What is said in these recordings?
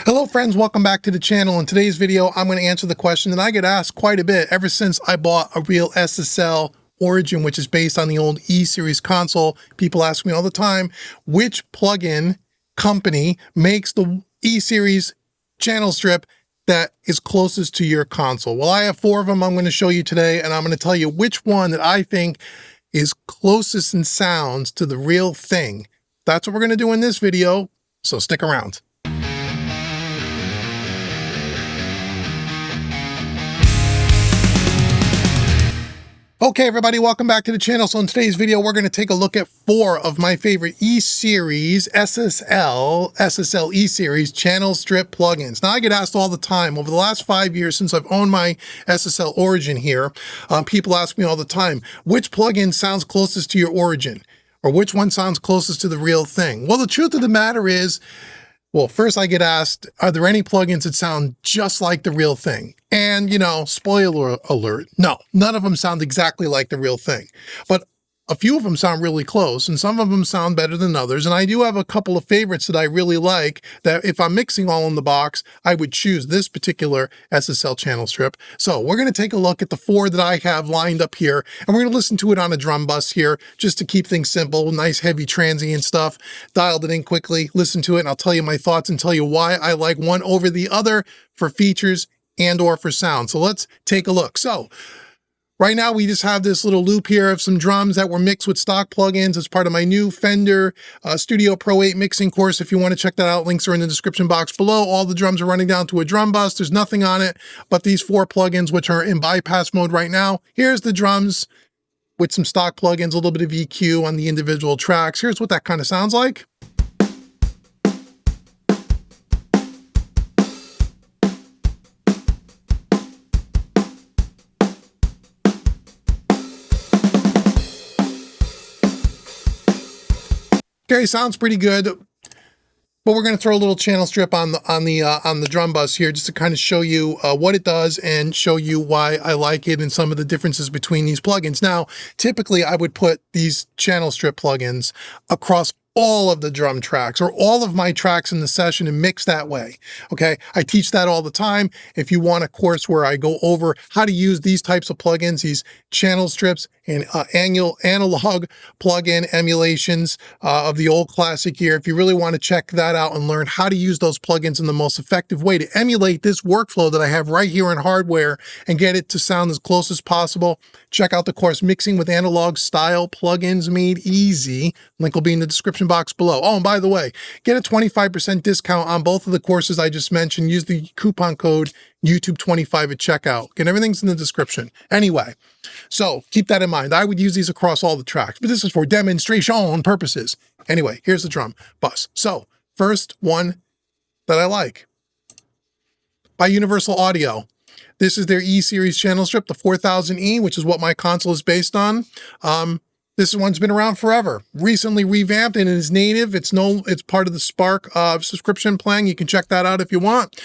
Hello friends, welcome back to the channel. In today's video, I'm going to answer the question that I get asked quite a bit ever since I bought a real SSL Origin, which is based on the old E-Series console. People ask me all the time, which plugin company makes the E-Series channel strip that is closest to your console? Well, I have 4 of them I'm going to show you today, and I'm going to tell you which one that I think is closest in sounds to the real thing. That's what we're going to do in this video, so stick around. Okay, everybody, welcome back to the channel. So in today's video, we're going to take a look at 4 of my favorite E-Series SSL E-Series channel strip plugins. Now, I get asked all the time over the last 5 years since I've owned my SSL Origin here. People ask me all the time, which plugin sounds closest to your Origin? Or which one sounds closest to the real thing? Well, the truth of the matter is, well, first I get asked, are there any plugins that sound just like the real thing? And, you know, spoiler alert, no, none of them sound exactly like the real thing. But a few of them sound really close, and some of them sound better than others. And I do have a couple of favorites that I really like, that if I'm mixing all in the box, I would choose this particular SSL channel strip. So we're going to take a look at the 4 that I have lined up here, and we're going to listen to it on a drum bus here, just to keep things simple, nice heavy transient stuff, dialed it in quickly, listen to it, and I'll tell you my thoughts and tell you why I like one over the other for features and or for sound. So let's take a look. So right now, we just have this little loop here of some drums that were mixed with stock plugins as part of my new Fender Studio Pro 8 mixing course. If you want to check that out, links are in the description box below. All the drums are running down to a drum bus. There's nothing on it but these 4 plugins, which are in bypass mode right now. Here's the drums with some stock plugins, a little bit of EQ on the individual tracks. Here's what that kind of sounds like. Okay, sounds pretty good, but we're going to throw a little channel strip on the drum bus here just to kind of show you what it does and show you why I like it and some of the differences between these plugins. Now, typically I would put these channel strip plugins across all of the drum tracks or all of my tracks in the session and mix that way. Okay, I teach that all the time. If you want a course where I go over how to use these types of plugins, these channel strips and analog plugin emulations of the old classic gear, if you really want to check that out and learn how to use those plugins in the most effective way to emulate this workflow that I have right here in hardware and get it to sound as close as possible, check out the course Mixing with Analog Style Plugins Made Easy. Link will be in the description box below. Oh, and by the way, get a 25% discount on both of the courses I just mentioned. Use the coupon code YouTube25 at checkout. Again, everything's in the description. Anyway, so keep that in mind. I would use these across all the tracks, but this is for demonstration purposes. Anyway, here's the drum bus. So first one that I like, by Universal Audio. This is their E-Series channel strip, the 4000E, which is what my console is based on. This one's been around forever. Recently revamped, and it is native. It's part of the Spark subscription plan. You can check that out if you want.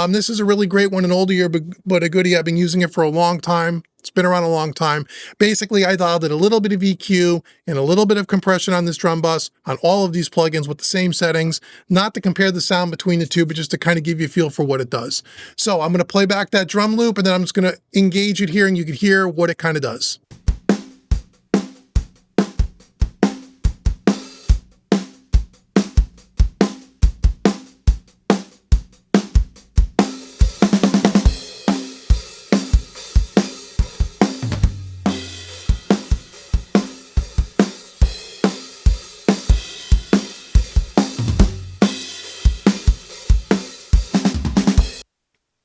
This is a really great one, an older but a goodie. I've been using it for a long time. It's been around a long time. Basically, I dialed in a little bit of EQ and a little bit of compression on this drum bus on all of these plugins with the same settings, not to compare the sound between the two, but just to kind of give you a feel for what it does. So I'm going to play back that drum loop, and then I'm just going to engage it here, and you can hear what it kind of does.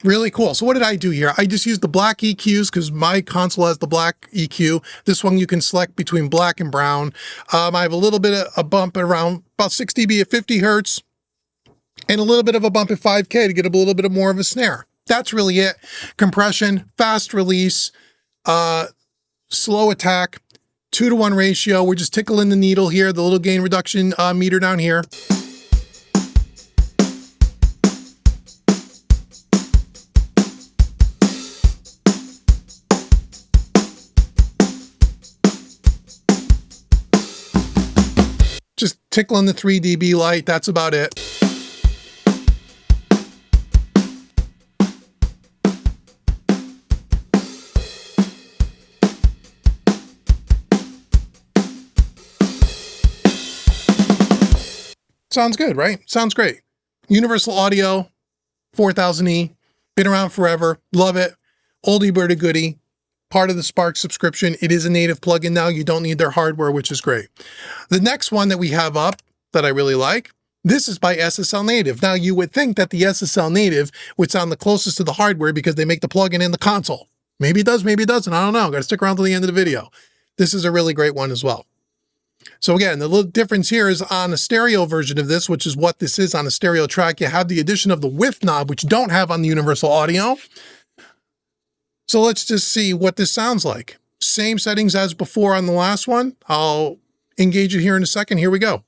Really cool. So what did I do here? I just used the black EQs because my console has the black EQ. This one you can select between black and brown. I have a little bit of a bump at around about 6 dB at 50 hertz and a little bit of a bump at 5K to get a little bit more of a snare. That's really it. Compression, fast release, slow attack, 2-to-1 ratio. We're just tickling the needle here, the little gain reduction meter down here. Just tickling the 3 dB light, that's about it. Sounds good, right? Sounds great. Universal Audio 4000E, been around forever, love it. Oldie but a goodie, part of the Spark subscription. It is a native plugin now. You don't need their hardware, which is great. The next one that we have up that I really like, this is by SSL Native. Now, you would think that the SSL Native would sound the closest to the hardware because they make the plugin in the console. Maybe it does, maybe it doesn't. I don't know. Got to stick around to the end of the video. This is a really great one as well. So again, the little difference here is on a stereo version of this, which is what this is on a stereo track. You have the addition of the width knob, which you don't have on the Universal Audio. So let's just see what this sounds like. Same settings as before on the last one. I'll engage it here in a second. Here we go.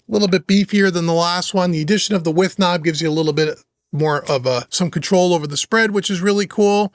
A little bit beefier than the last one. The addition of the width knob gives you a little bit more of some control over the spread, which is really cool.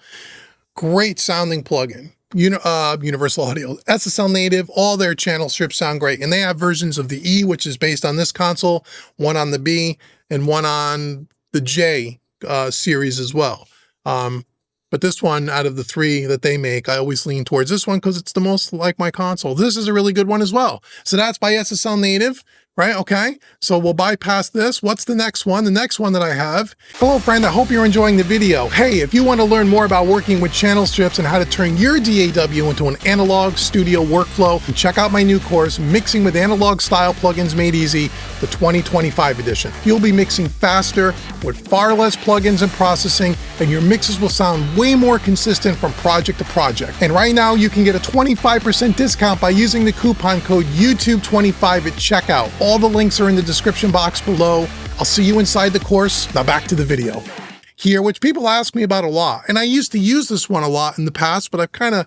Great sounding plugin. Universal Audio, SSL Native, all their channel strips sound great. And they have versions of the E, which is based on this console, one on the B, and one on the J series as well. But this one, out of the three that they make, I always lean towards this one because it's the most like my console. This is a really good one as well. So that's by SSL Native, right? Okay, so we'll bypass this. What's the next one? The next one that I have. Hello, friend. I hope you're enjoying the video. Hey, if you want to learn more about working with channel strips and how to turn your DAW into an analog studio workflow, check out my new course, Mixing with Analog Style Plugins Made Easy, the 2025 edition. You'll be mixing faster with far less plugins and processing, and your mixes will sound way more consistent from project to project. And right now, you can get a 25% discount by using the coupon code YouTube25 at checkout. All the links are in the description box below. I'll see you inside the course. Now back to the video here, which people ask me about a lot. And I used to use this one a lot in the past, but I've kind of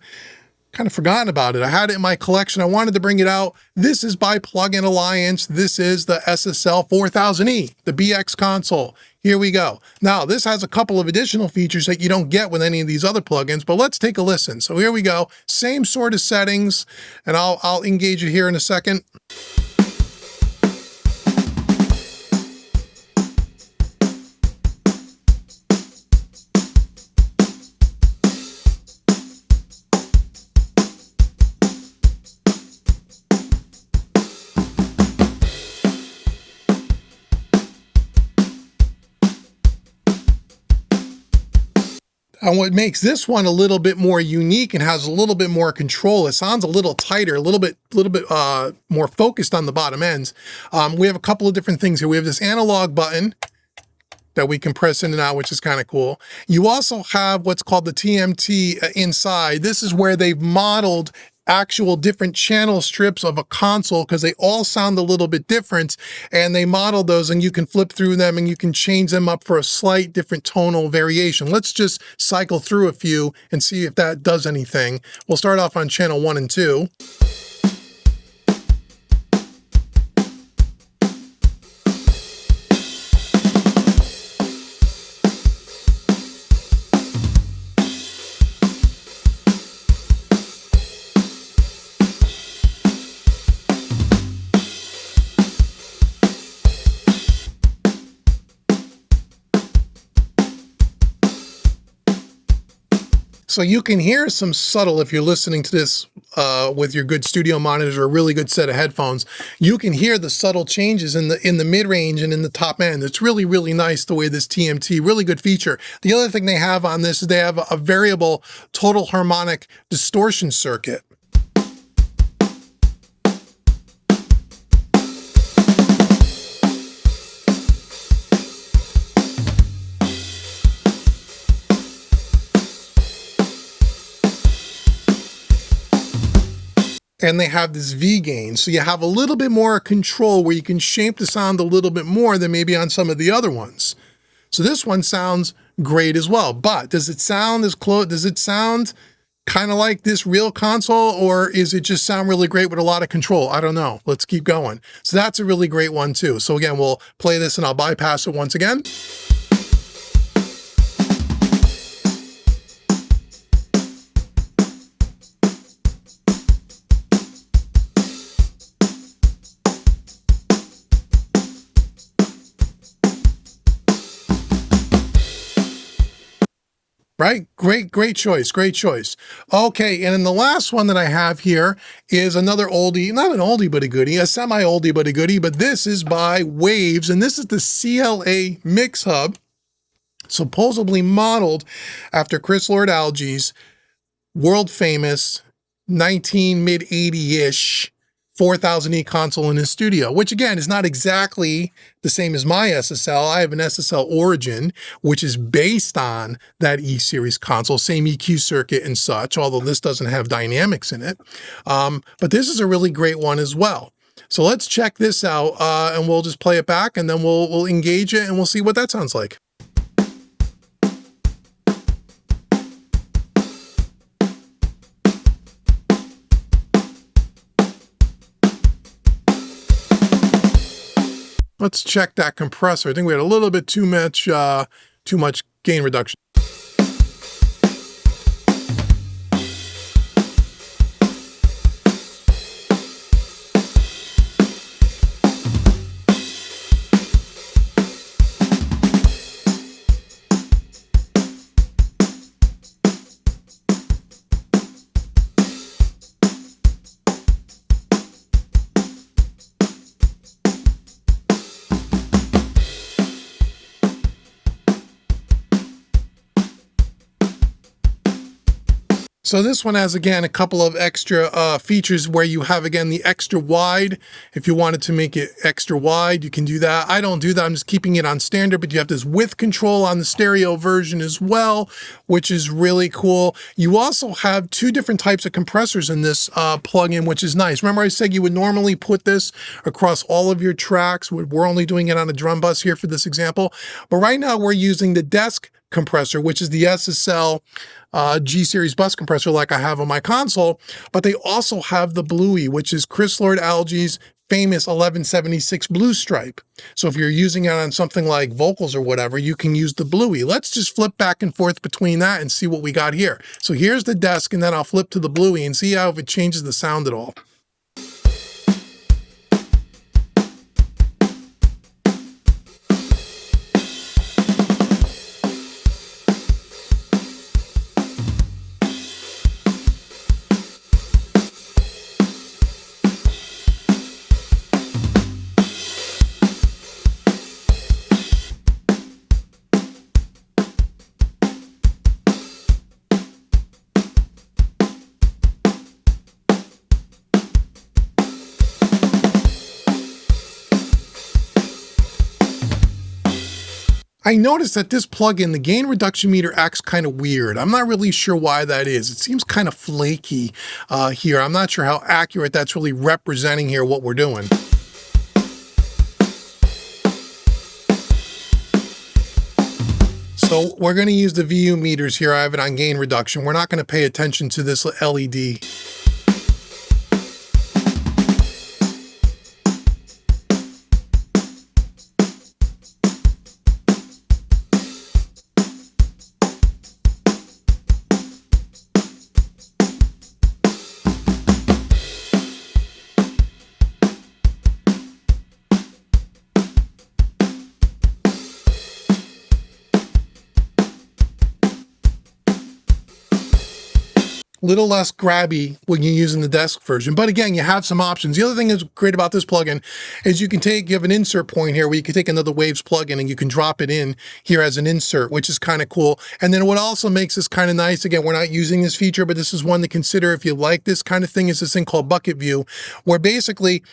forgotten about it. I had it in my collection. I wanted to bring it out. This is by Plugin Alliance. This is the SSL 4000E, the BX console. Here we go. Now, this has a couple of additional features that you don't get with any of these other plugins, but let's take a listen. So here we go. Same sort of settings, and I'll engage it here in a second. And what makes this one a little bit more unique and has a little bit more control, it sounds a little tighter, a little bit more focused on the bottom ends. We have a couple of different things here. We have this analog button that we can press in and out, which is kind of cool. You also have what's called the TMT inside. This is where they've modeled actual different channel strips of a console because they all sound a little bit different, and they model those, and you can flip through them and you can change them up for a slight different tonal variation. Let's just cycle through a few and see if that does anything. We'll start off on channel 1 and 2. So you can hear some subtle, if you're listening to this with your good studio monitor or a really good set of headphones, you can hear the subtle changes in the mid-range and in the top end. It's really, really nice the way this TMT, really good feature. The other thing they have on this is they have a variable total harmonic distortion circuit. And they have this V gain. So you have a little bit more control where you can shape the sound a little bit more than maybe on some of the other ones. So this one sounds great as well. But does it sound as close? Does it sound kind of like this real console, or is it just sound really great with a lot of control? I don't know. Let's keep going. So that's a really great one too. So again, we'll play this and I'll bypass it once again. Right? Great choice. Great choice. Okay. And then the last one that I have here is another oldie, not an oldie, but a goodie, a semi oldie, but a goodie, but this is by Waves. And this is the CLA MixHub, supposedly modeled after Chris Lord-Alge's world famous mid 80-ish 4000E console in his studio, which again is not exactly the same as my SSL. I have an SSL Origin, which is based on that E-Series console, same EQ circuit and such, although this doesn't have dynamics in it. But this is a really great one as well. So let's check this out and we'll just play it back and then we'll engage it and we'll see what that sounds like. Let's check that compressor. I think we had a little bit too much gain reduction. So this one has, again, a couple of extra features where you have, again, the extra wide. If you wanted to make it extra wide, you can do that. I don't do that. I'm just keeping it on standard, but you have this width control on the stereo version as well, which is really cool. You also have two different types of compressors in this plugin, which is nice. Remember I said you would normally put this across all of your tracks. We're only doing it on a drum bus here for this example. But right now we're using the desk compressor, which is the SSL G-Series bus compressor like I have on my console, but they also have the Bluey, which is Chris Lord-Alge's famous 1176 blue stripe. So if you're using it on something like vocals or whatever, you can use the Bluey. Let's just flip back and forth between that and see what we got here. So here's the desk, and then I'll flip to the Bluey and see how if it changes the sound at all. I noticed that this plugin, the gain reduction meter, acts kind of weird. I'm not really sure why that is. It seems kind of flaky here. I'm not sure how accurate that's really representing here what we're doing. So we're going to use the VU meters here. I have it on gain reduction. We're not going to pay attention to this LED. Little less grabby when you're using the desk version. But again, you have some options. The other thing that's great about this plugin is you have an insert point here where you can take another Waves plugin and you can drop it in here as an insert, which is kind of cool. And then what also makes this kind of nice, again, we're not using this feature, but this is one to consider if you like this kind of thing, is this thing called Bucket View, where basically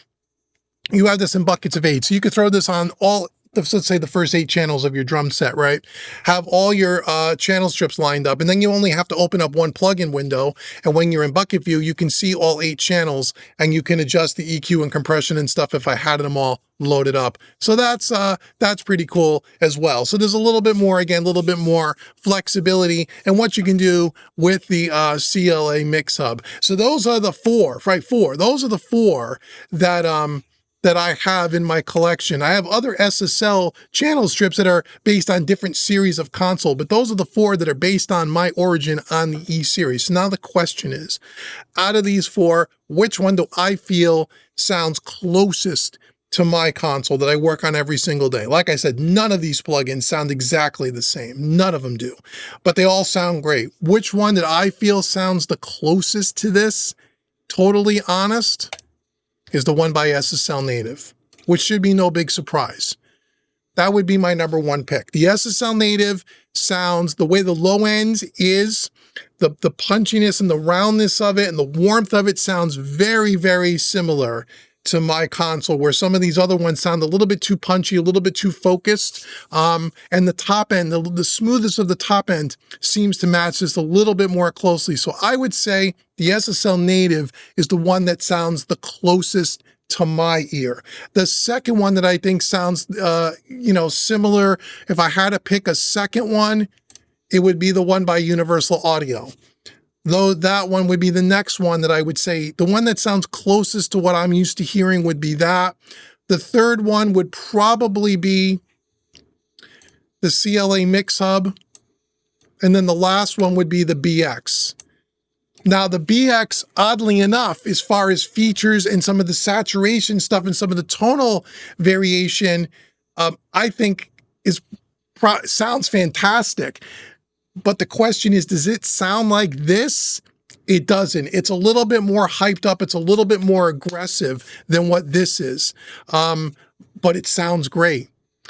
you have this in buckets of 8. So you could throw this on all let's say the first 8 channels of your drum set, right? Have all your channel strips lined up, and then you only have to open up one plugin window, and when you're in bucket view, you can see all 8 channels, and you can adjust the EQ and compression and stuff if I had them all loaded up. So that's pretty cool as well. So there's a little bit more, again, a little bit more flexibility and what you can do with the CLA MixHub. So those are the 4, right? 4. Those are the 4 that I have in my collection. I have other SSL channel strips that are based on different series of console, but those are the 4 that are based on my Origin on the E series. So now the question is, out of these 4, which one do I feel sounds closest to my console that I work on every single day? Like I said, none of these plugins sound exactly the same. None of them do, but they all sound great. Which one that I feel sounds the closest to this, totally honest, is the one by SSL Native, which should be no big surprise. That would be my number 1 pick. The SSL Native sounds, the way the low end is, the punchiness and the roundness of it and the warmth of it sounds very, very similar to my console, where some of these other ones sound a little bit too punchy, a little bit too focused. And the top end, the smoothness of the top end seems to match just a little bit more closely. So I would say the SSL Native is the one that sounds the closest to my ear. The second one that I think sounds, similar, if I had to pick a second one, it would be the one by Universal Audio. Though that one would be the next one that I would say, the one that sounds closest to what I'm used to hearing would be that. The third one would probably be the CLA MixHub. And then the last one would be the BX. Now the BX, oddly enough, as far as features and some of the saturation stuff and some of the tonal variation, I think sounds fantastic. But the question is, does it sound like this? It doesn't. It's a little bit more hyped up. It's a little bit more aggressive than what this is. But it sounds great.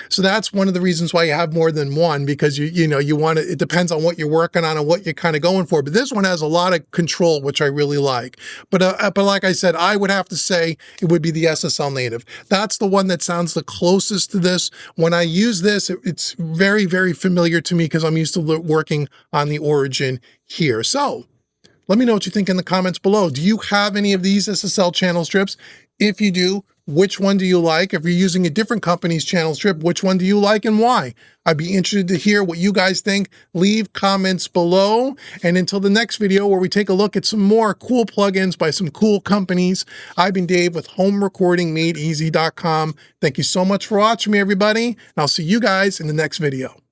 So that's one of the reasons why you have more than one, because you want to, it depends on what you're working on and what you're kind of going for. But this one has a lot of control, which I really like. But like I said, I would have to say it would be the SSL Native. That's the one that sounds the closest to this. When I use this, it's very, very familiar to me because I'm used to working on the Origin here. So let me know what you think in the comments below. Do you have any of these SSL channel strips? If you do, which one do you like? If you're using a different company's channel strip, which one do you like and why? I'd be interested to hear what you guys think. Leave comments below. And until the next video where we take a look at some more cool plugins by some cool companies, I've been Dave with HomeRecordingMadeEasy.com. Thank you so much for watching me, everybody. And I'll see you guys in the next video.